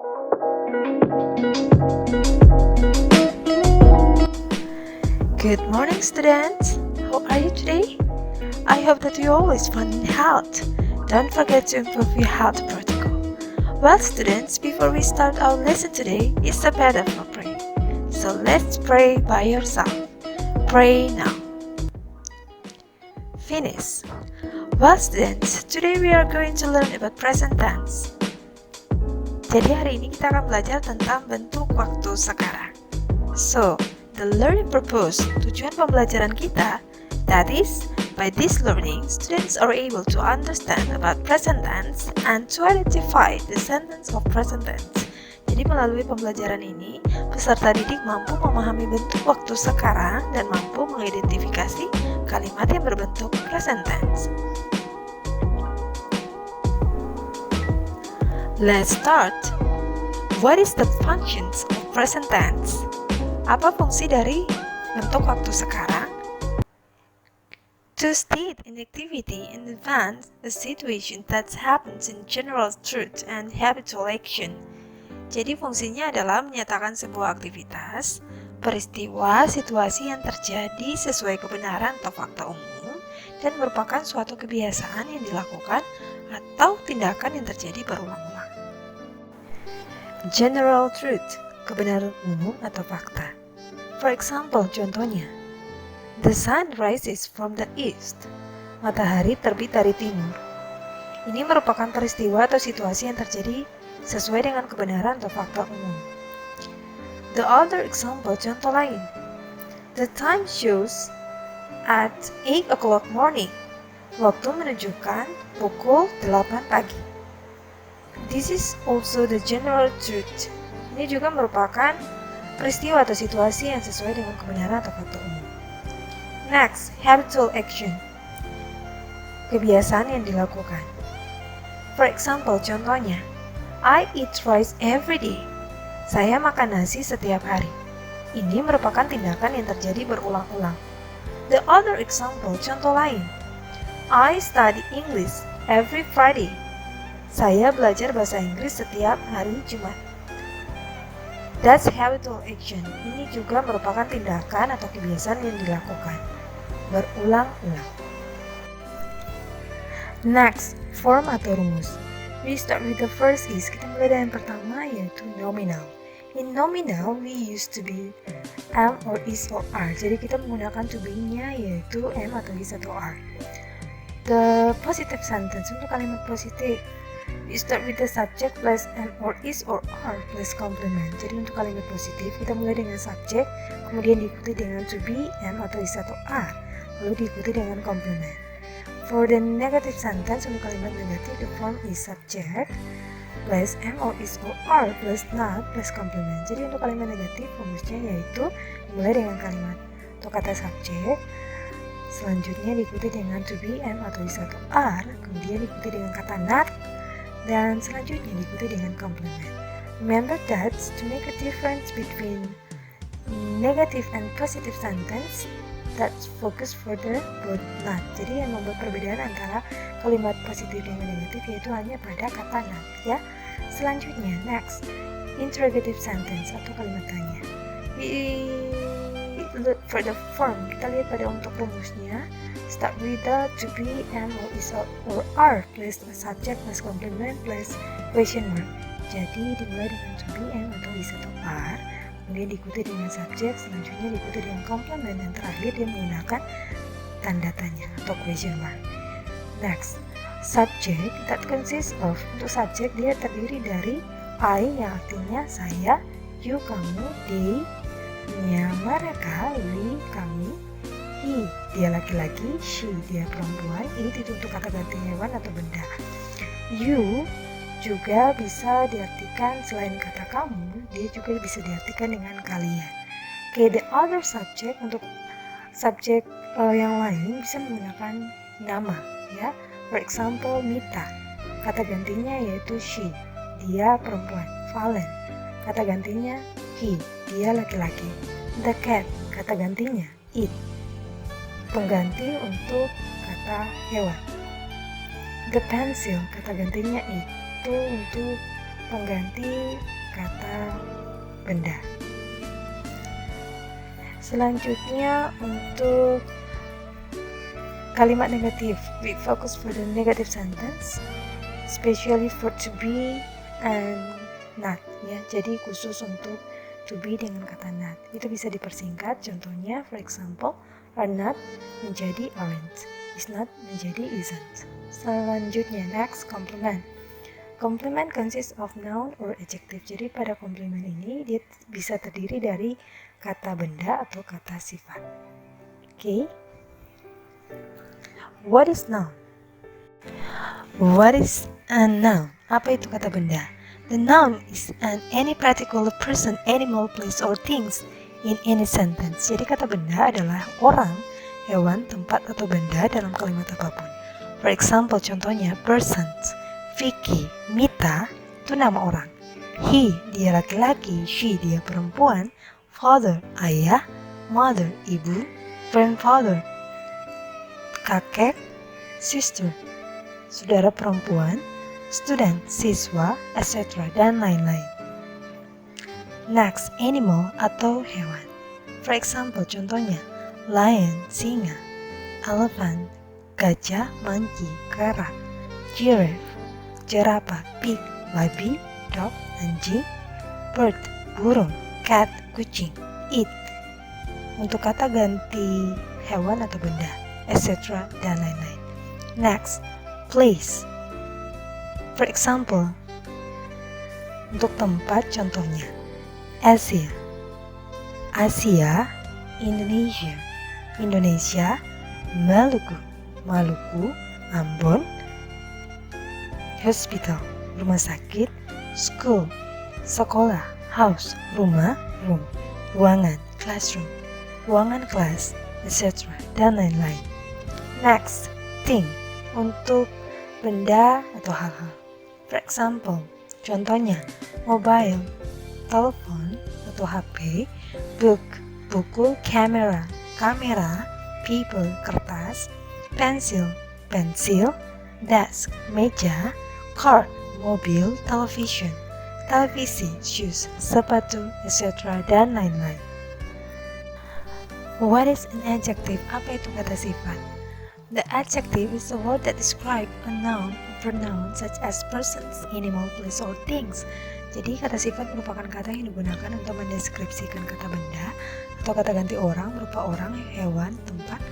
Good morning, students. How are you today? I hope that you always find health. Don't forget to improve your health protocol. Well, students, before we start our lesson today, it's a better for prayer. So let's pray by yourself. Pray now. Finish. Well, students, today we are going to learn about present tense. Jadi hari ini kita akan belajar tentang bentuk waktu sekarang. So, the learning purpose, tujuan pembelajaran kita, that is, by this learning, students are able to understand about present tense and to identify the sentence of present tense. Jadi melalui pembelajaran ini, peserta didik mampu memahami bentuk waktu sekarang dan mampu mengidentifikasi kalimat yang berbentuk present tense. Let's start. What is the functions of present tense? Apa fungsi dari bentuk waktu sekarang? To state an activity in advance, a situation that happens in general truth and habitual action. Jadi fungsinya adalah menyatakan sebuah aktivitas, peristiwa, situasi yang terjadi sesuai kebenaran atau fakta umum, dan merupakan suatu kebiasaan yang dilakukan atau tindakan yang terjadi berulang-ulang. General truth, kebenaran umum atau fakta. For example, contohnya, the sun rises from the east. Matahari terbit dari timur. Ini merupakan peristiwa atau situasi yang terjadi sesuai dengan kebenaran atau fakta umum. The other example, contoh lain. The time shows at 8 o'clock morning. Waktu menunjukkan pukul 8 pagi. This is also the general truth. Ini juga merupakan peristiwa atau situasi yang sesuai dengan kebenaran atau fakta umum. Next, habitual action. Kebiasaan yang dilakukan. For example, contohnya, I eat rice every day. Saya makan nasi setiap hari. Ini merupakan tindakan yang terjadi berulang-ulang. The other example, contoh lain. I study English every Friday. Saya belajar bahasa Inggris setiap hari Jumat. That's habitual action. Ini juga merupakan tindakan atau kebiasaan yang dilakukan berulang-ulang. Next, form atau rumus. We start with the first is. Kita mulai dari yang pertama yaitu nominal. In nominal, we used to be am or is or are. Jadi kita menggunakan to be-nya yaitu am atau is atau are. The positive sentence, untuk kalimat positif, we start with the subject plus am or is or are plus complement. Jadi untuk kalimat positif kita mulai dengan subjek, kemudian diikuti dengan to be, am atau is atau are, lalu diikuti dengan complement. For the negative sentence, untuk kalimat negatif, the form is subject plus am or is or are plus not plus complement. Jadi untuk kalimat negatif rumusnya yaitu mulai dengan kalimat atau kata subjek, selanjutnya diikuti dengan to be, am atau is atau are, kemudian diikuti dengan kata not, dan selanjutnya diikuti dengan complement. Remember that to make a difference between negative and positive sentence, that's focus for the word not. Jadi yang membuat perbedaan antara kalimat positif dan negatif yaitu hanya pada kata not, ya. Selanjutnya, next, interrogative sentence atau kalimat tanya. Look for the form. Kita lihat pada untuk rumusnya. Start with the to be, am or is or are plus subject plus complement plus question mark. Jadi dimulai dengan to be, am atau is atau are, kemudian diikuti dengan subjek, selanjutnya diikuti dengan complement, dan terakhir dia menggunakan tanda tanya atau question mark. Next, subject that consists of. Untuk subjek dia terdiri dari I yang artinya saya, you kamu, they nya mereka, we kami, he dia laki-laki, she dia perempuan. Ini untuk kata ganti hewan atau benda. You juga bisa diartikan selain kata kamu, dia juga bisa diartikan dengan kalian. Okay, the other subject, untuk subjek yang lain bisa menggunakan nama, ya. For example, Mita, kata gantinya yaitu she, dia perempuan. Valen, kata gantinya he, dia laki-laki. The cat, kata gantinya it, pengganti untuk kata hewan. The pencil, kata gantinya itu untuk pengganti kata benda. Selanjutnya untuk kalimat negatif, we focus for the negative sentence, especially for to be and not, ya. Jadi khusus untuk to be dengan kata not. Itu bisa dipersingkat. Contohnya, for example, are not menjadi aren't, is not menjadi isn't. Selanjutnya, next, complement. Complement consists of noun or adjective. Jadi pada complement ini dia bisa terdiri dari kata benda atau kata sifat. Okay. What is noun? What is a noun? Apa itu kata benda? The noun is any particular person, animal, place, or things in any sentence. Jadi kata benda adalah orang, hewan, tempat, atau benda dalam kalimat apapun. For example, contohnya persons. Vicky, Mita, itu nama orang. He, dia laki-laki. She, dia perempuan. Father, ayah. Mother, ibu. Grandfather, kakek. Sister, saudara perempuan. Student, siswa, etc. dan lain-lain. Next, animal atau hewan. For example, contohnya lion, singa. Elephant, gajah, monkey, kera. Giraffe, jerapah. Pig, babi. Dog, anjing. Bird, burung. Cat, kucing. It, untuk kata ganti hewan atau benda, etc. dan lain-lain. Next, place. For example, untuk tempat contohnya Asia, Asia, Indonesia, Indonesia, Maluku, Maluku, Ambon. Hospital, rumah sakit. School, sekolah. House, rumah, room. Ruangan, classroom, ruangan kelas, etc. dan lain-lain. Next, thing, untuk benda atau hal-hal. For example, contohnya mobile, telepon atau HP. Book, buku. Camera, kamera. Paper, kertas. Pencil, pensil. Desk, meja. Car, mobil. Television, televisi. Shoes, sepatu, etc. dan lain-lain. What is an adjective? Apa itu kata sifat? The adjective is a word that describe a noun or pronoun such as persons, animal, place, or things. Jadi kata sifat merupakan kata yang digunakan untuk mendeskripsikan kata benda atau kata ganti orang berupa orang, hewan, tempat,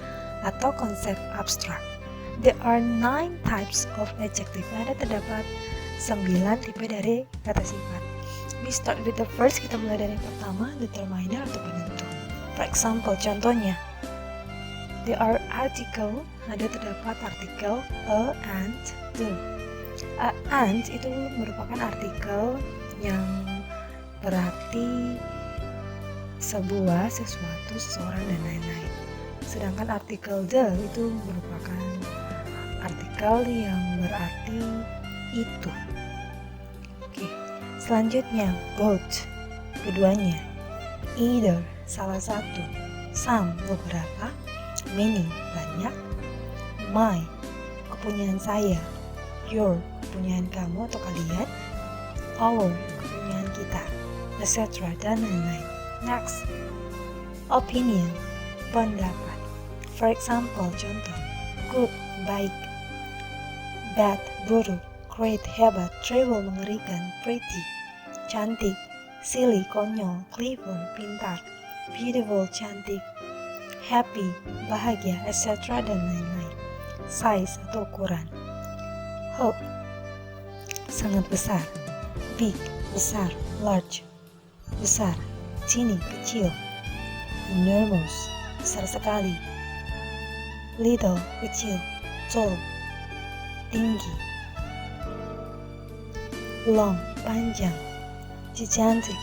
atau konsep abstrak. There are 9 types of adjective. Ada terdapat 9 tipe dari kata sifat. We start with the first. Kita mulai dari yang pertama, determiner atau penentu. For example, contohnya there are article. Ada terdapat artikel a and the. A and itu merupakan artikel yang berarti sebuah, sesuatu, seseorang, dan lain-lain. Sedangkan artikel the itu merupakan artikel yang berarti itu. Oke. Selanjutnya both, keduanya. Either, salah satu. Some, beberapa. Many, banyak. My, kepunyaan saya. Your, kepunyaan kamu atau kalian. Our, kepunyaan kita, etc. dan lain-lain. Next, opinion, pendapat. For example, contoh. Good, baik. Bad, buruk. Great, hebat. Terrible, mengerikan. Pretty, cantik. Silly, konyol. Clever, pintar. Beautiful, cantik. Happy, bahagia, etc. dan lain-lain. Size atau ukuran. Hope, sangat besar. Big, besar. Large, besar. Teeny, kecil. Enormous, besar sekali. Little, kecil. Tall, tinggi. Long, panjang. Gigantic,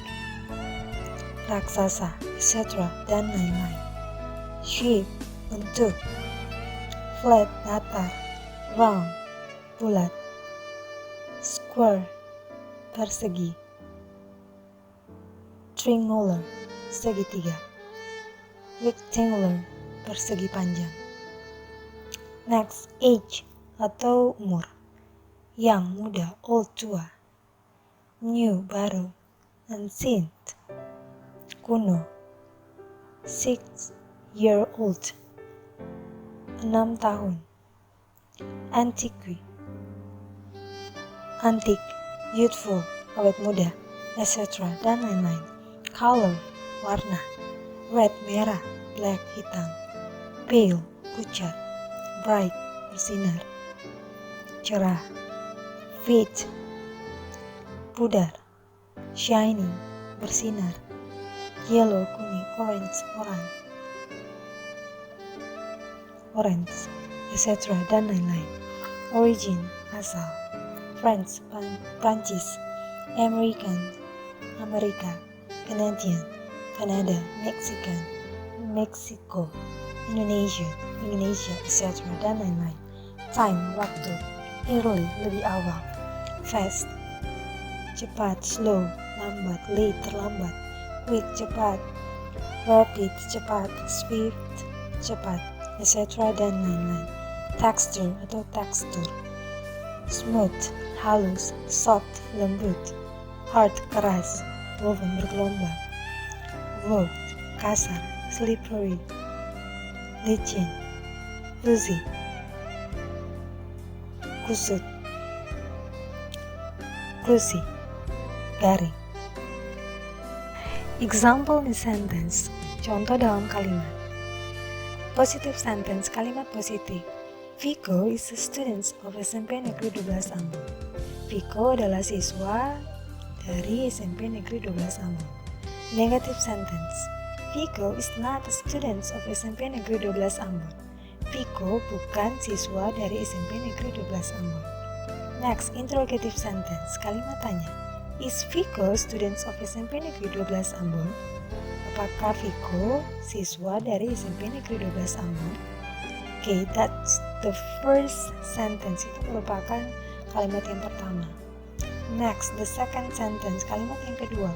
raksasa, etc. dan lain-lain. Shape, bentuk. Flat, datar. Round, bulat. Square, persegi. Triangular, segitiga. Rectangular, persegi panjang. Next, age atau umur. Young, muda. Old, tua. new, baru. Ancient, kuno. 6-year-old, 6 tahun. Antique, antik, youthful, awet muda, etc. dan lain-lain. Color, warna. Red, merah. Black, hitam. Pale, pucat. Bright, bersinar, cerah. Fade, pudar. Shining, bersinar. Yellow, kuning. Orange, orange, etc. dan lain-lain. Origin, asal. France, Prancis. American, Amerika. Canadian, Kanada. Mexican, Mexico. Indonesia, etc. dan lain-lain. Time, waktu. Early, lebih awal. Fast, cepat. Slow, lambat. Late, terlambat. Quick, cepat. Rapid, cepat. Swift, cepat, etc. dan lain-lain. Texture atau tekstur. Smooth, halus. Soft, lembut. Hard, keras. Woven, bergelombang. Rugged, kasar. Slippery, licin. Fuzzy, kusut. Crunchy, garing. Example in sentence, contoh dalam kalimat. Positive sentence, kalimat positif. Viko is a student of SMP Negeri 12 Ambon. Viko adalah siswa dari SMP Negeri 12 Ambon. Negative sentence, Viko is not a student of SMP Negeri 12 Ambon. Viko bukan siswa dari SMP Negeri 12 Ambon. Next, interrogative sentence, kalimat tanya. Is Viko students of SMP Negeri 12 Ambon? Apakah Viko siswa dari SMP Negeri 12 Ambon? Okay, that's the first sentence. Itu merupakan kalimat yang pertama. Next, the second sentence, kalimat yang kedua.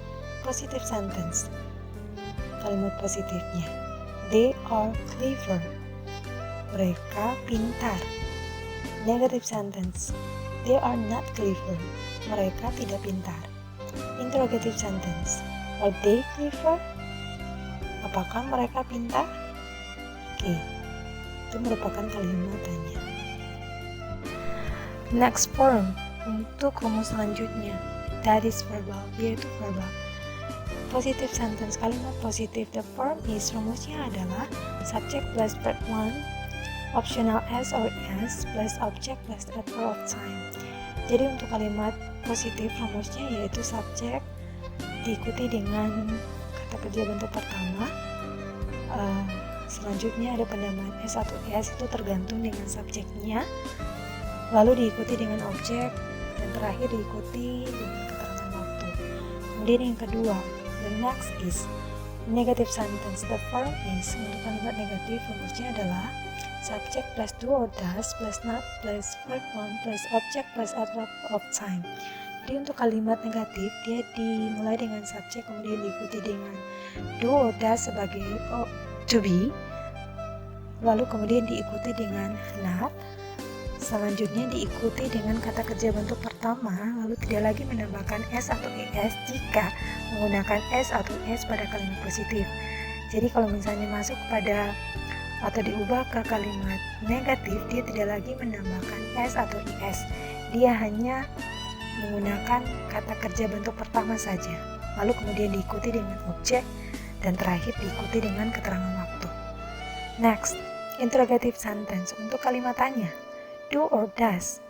Positive sentence. Kalimat positifnya. They are clever. Mereka pintar. Negative sentence. They are not clever. Mereka tidak pintar. Interrogative sentence. Are they clever? Apakah mereka pintar? Oke, itu merupakan kalimat tanya. Next form, untuk rumus selanjutnya. That is verbal, yaitu verbal. Positive sentence, kalimat positif. The form is, rumusnya adalah subject plus verb 1, optional s or s plus object plus adverb of time. Jadi untuk kalimat positif rumusnya yaitu subjek diikuti dengan kata kerja bentuk pertama. Selanjutnya ada pendamaan s atau s, itu tergantung dengan subjeknya. Lalu diikuti dengan objek dan terakhir diikuti dengan keterangan waktu. Kemudian yang kedua, the next is negative sentence. The form is, untuk kalimat negatif rumusnya adalah subject plus do or does plus not plus verb 1 plus object plus adverb of time. Jadi untuk kalimat negatif dia dimulai dengan subjek kemudian diikuti dengan do or does sebagai to be, lalu kemudian diikuti dengan not, selanjutnya diikuti dengan kata kerja bentuk pertama, lalu tidak lagi menambahkan s atau es jika menggunakan s atau es pada kalimat positif. Jadi kalau misalnya masuk pada atau diubah ke kalimat negatif, dia tidak lagi menambahkan s atau is, dia hanya menggunakan kata kerja bentuk pertama saja, lalu kemudian diikuti dengan objek dan terakhir diikuti dengan keterangan waktu. Next, interrogative sentence. Untuk kalimat tanya, do or does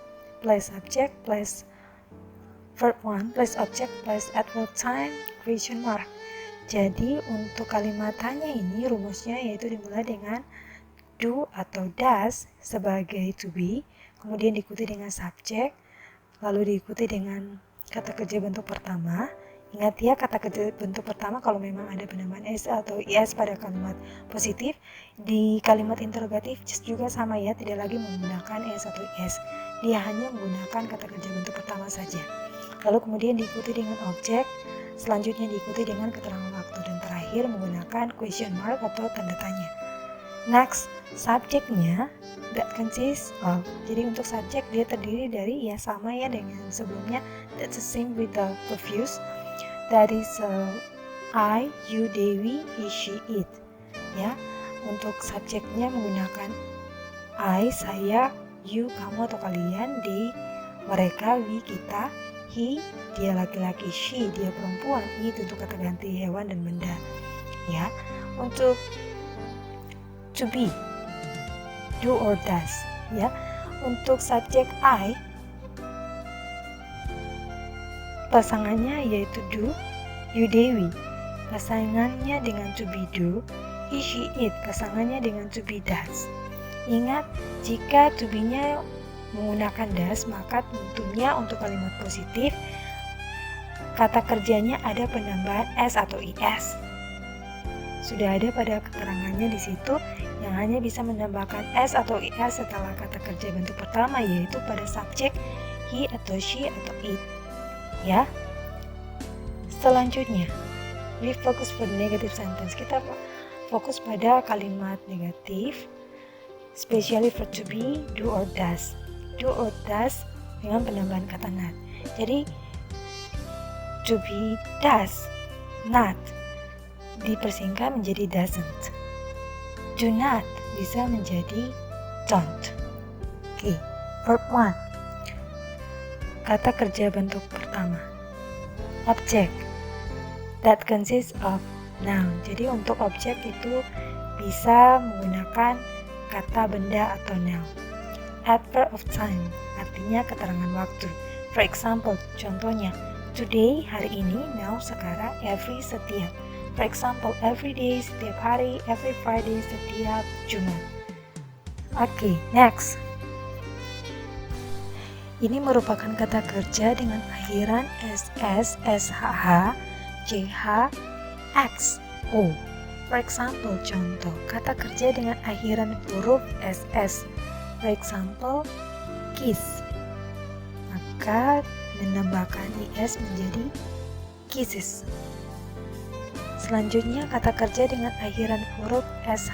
plus subject plus verb 1 plus object plus adverb time question mark. Jadi untuk kalimat tanya ini rumusnya yaitu dimulai dengan do atau does sebagai to be, kemudian diikuti dengan subjek, lalu diikuti dengan kata kerja bentuk pertama. Ingat ya, kata kerja bentuk pertama kalau memang ada penambahan s atau is pada kalimat positif. Di kalimat interrogatif juga sama ya, tidak lagi menggunakan s atau is, dia hanya menggunakan kata kerja bentuk pertama saja. Lalu kemudian diikuti dengan objek, selanjutnya diikuti dengan keterangan waktu, dan terakhir menggunakan question mark atau tanda tanya. Next, subjeknya that consists of. Jadi untuk subjek dia terdiri dari, ya sama ya dengan sebelumnya, That's the same with the previous. That is I, you, Dewi, he, she, it. Ya, untuk subjeknya menggunakan I, saya, you, kamu atau kalian, they, mereka, we, kita, he, dia laki-laki, she, dia perempuan, it untuk kata ganti hewan dan benda. Ya, untuk to be, do or does. Ya, untuk subjek I, pasangannya yaitu do, you, Dewi. Pasangannya dengan to be do, he, she, it. Pasangannya dengan to be does. Ingat, jika to be-nya menggunakan does, maka tentunya untuk kalimat positif kata kerjanya ada penambahan s atau is. Sudah ada pada keterangannya di situ yang hanya bisa menambahkan s atau is setelah kata kerja bentuk pertama, yaitu pada subjek he atau she atau it. Ya. Selanjutnya, we focus for the negative sentence. Kita fokus pada kalimat negatif, especially for to be, do or does. Do or does dengan penambahan kata not. Jadi, to be does, not dipersingkat menjadi doesn't. Do not bisa menjadi don't. Oke, verb 1. Kata kerja bentuk pertama. Object that consists of noun. Jadi untuk objek itu bisa menggunakan kata benda atau noun. Adverb of time artinya keterangan waktu. For example, contohnya today, hari ini, now, sekarang, every, setiap. For example, every day, setiap hari, every Friday, setiap Jumat. Oke, next. Ini merupakan kata kerja dengan akhiran ss, shh, ch, x, o. For example, contoh kata kerja dengan akhiran huruf ss. For example, kiss. Maka menambahkan is menjadi kisses. Selanjutnya kata kerja dengan akhiran huruf sh.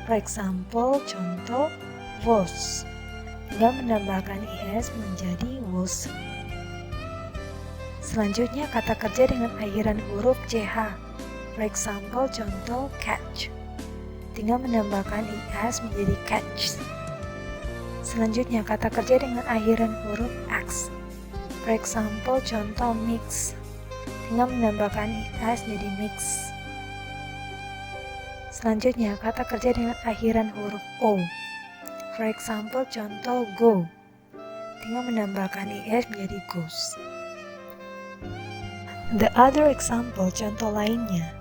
For example, contoh was. Tinggal menambahkan is menjadi was. Selanjutnya kata kerja dengan akhiran huruf ch. For example, contoh catch. Tinggal menambahkan is menjadi catch. Selanjutnya kata kerja dengan akhiran huruf x. For example, contoh mix. Tinggal menambahkan is menjadi mix. Selanjutnya kata kerja dengan akhiran huruf o. For example, contoh go. Tinggal menambahkan is menjadi goes. The other example, contoh lainnya.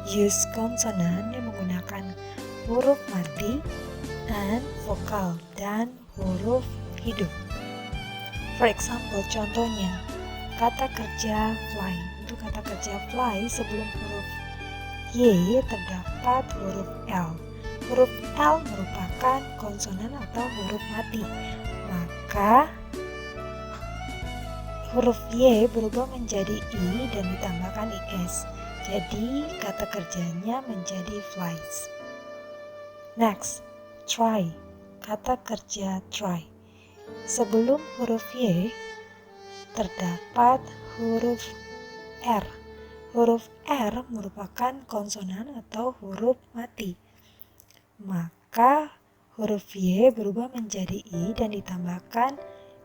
Use konsonan yang menggunakan huruf mati and vokal dan huruf hidup. For example, contohnya kata kerja fly. Untuk kata kerja fly sebelum huruf y terdapat huruf l. Huruf L merupakan konsonan atau huruf mati, maka huruf Y berubah menjadi I dan ditambahkan IS. Jadi kata kerjanya menjadi flies. Next, try. Kata kerja try. Sebelum huruf Y terdapat huruf R. Huruf R merupakan konsonan atau huruf mati. Maka huruf Y berubah menjadi I dan ditambahkan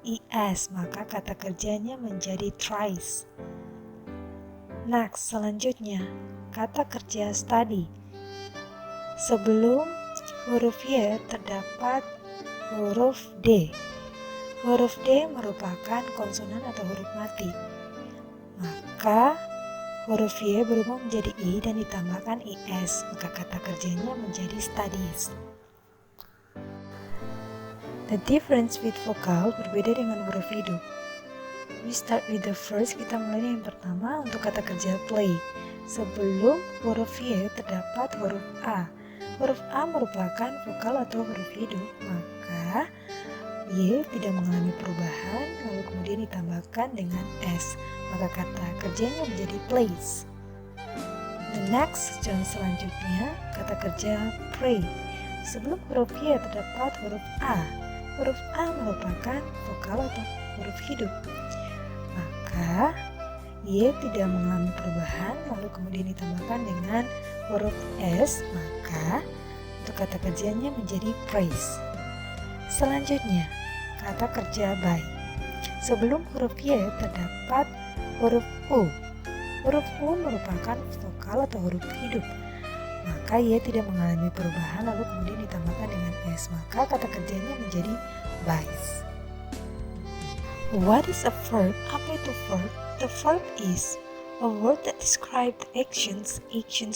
IS, maka kata kerjanya menjadi tries. Next, selanjutnya, kata kerja study. Sebelum huruf Y terdapat huruf D. Huruf D merupakan konsonan atau huruf mati. Maka huruf Y berubah menjadi I dan ditambahkan IS, maka kata kerjanya menjadi studies. The difference with vokal berbeda dengan huruf hidup. We start with the first, kita mulai dengan yang pertama untuk kata kerja play. Sebelum huruf Y terdapat huruf A. Huruf A merupakan vokal atau huruf hidup, maka Y tidak mengalami perubahan, lalu kemudian ditambahkan dengan S, maka kata kerjanya menjadi plays. The next, contoh selanjutnya, kata kerja pray. Sebelum huruf Y terdapat huruf A. Huruf A merupakan vokal atau huruf hidup, Maka Y tidak mengalami perubahan, lalu kemudian ditambahkan dengan huruf S, maka untuk kata kerjanya menjadi praise. Selanjutnya, kata kerja by. Sebelum huruf Y terdapat huruf U. Huruf U merupakan vokal atau huruf hidup. Maka Y tidak mengalami perubahan, lalu kemudian ditambahkan dengan S, maka kata kerjanya menjadi buys. What is a verb? Apa itu verb? The verb is a word that describes actions,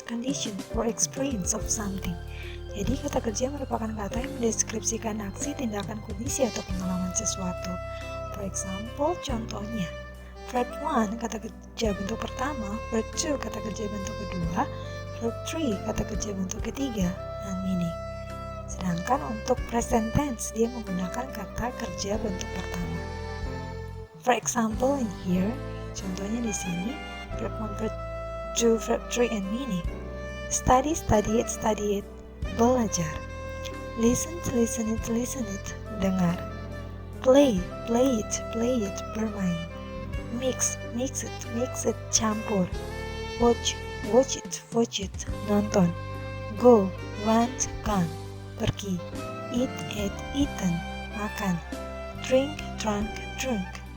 condition, or experience of something. Jadi kata kerja merupakan kata yang mendeskripsikan aksi, tindakan, kondisi, atau pengalaman sesuatu. For example, contohnya, verb 1 kata kerja bentuk pertama, verb 2 kata kerja bentuk kedua, verb 3 kata kerja bentuk ketiga, and meaning. Sedangkan untuk present tense dia menggunakan kata kerja bentuk pertama. For example, in here, contohnya di sini, verb 1, verb 2, verb 3, and meaning. Study, study it, belajar. Listen it, dengar. Play it, bermain. Mix it, campur. Watch it, nonton. Go, went, gone, pergi. Eat, eaten, makan. Drink, drunk,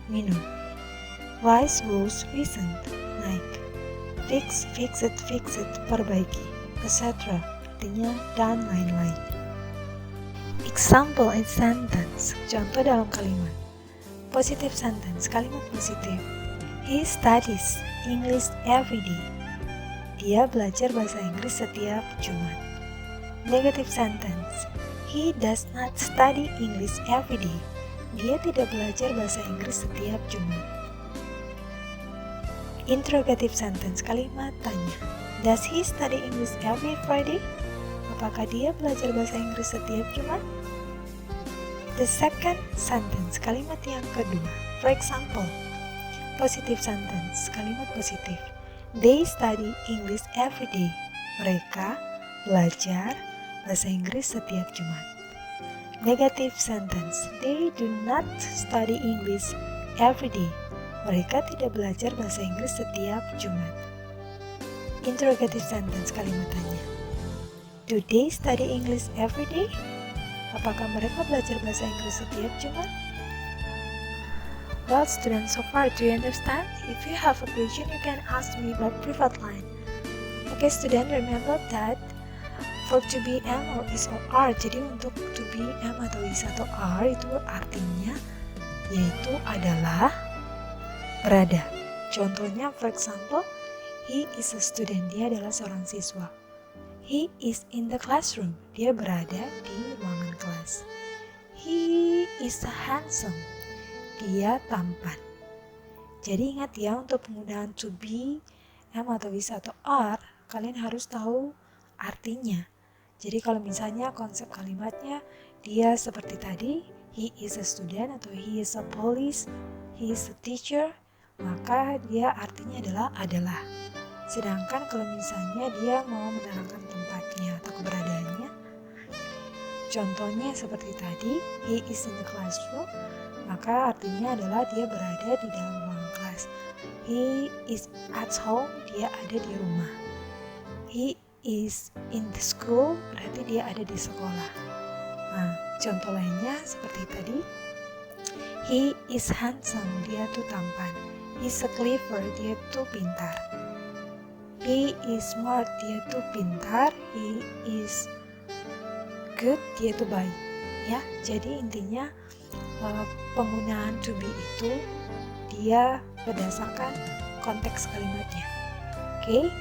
minum. Rise, rose, risen, naik. Fix it, perbaiki, etc. Artinya dan lain-lain. Example in sentence, contoh dalam kalimat. Positive sentence, kalimat positif. He studies English every day. Dia belajar bahasa Inggris setiap Jumat. Negative sentence, he does not study English every day. Dia tidak belajar bahasa Inggris setiap Jumat. Interrogative sentence, kalimat tanya. Does he study English every Friday? Apakah dia belajar bahasa Inggris setiap Jumat? The second sentence, kalimat yang kedua. For example, positive sentence, kalimat positif. They study English every day. Mereka belajar bahasa Inggris setiap Jumat. Negative sentence, they do not study English every day. Mereka tidak belajar bahasa Inggris setiap Jumat. Interrogative sentence, kalimat tanya. Do they study English every day? Apakah mereka belajar bahasa Inggris setiap Jumat? Well, students, so far do you understand? If you have a question, you can ask me by private line. Okay, student, remember that for to be am or is or are. Jadi untuk to be am atau is atau are itu artinya yaitu adalah berada. Contohnya, for example, he is a student. Dia adalah seorang siswa. He is in the classroom. Dia berada di ruangan kelas. He is handsome. Dia tampan. Jadi ingat ya, untuk penggunaan to be, am atau is atau are, kalian harus tahu artinya. Jadi kalau misalnya konsep kalimatnya dia seperti tadi, he is a student atau he is a police, he is a teacher, maka dia artinya adalah. Sedangkan kalau misalnya dia mau menerangkan tempatnya atau keberadaannya, contohnya seperti tadi, he is in the classroom, maka artinya adalah dia berada di dalam ruang kelas. He is at home, dia ada di rumah. He is in the school, berarti dia ada di sekolah. Nah, contoh lainnya seperti tadi, he is handsome, dia tuh tampan. He's a clever, dia tuh pintar. He is smart, dia tuh pintar. He is good, dia tuh baik. Ya, jadi intinya penggunaan to be itu dia berdasarkan konteks kalimatnya. Oke?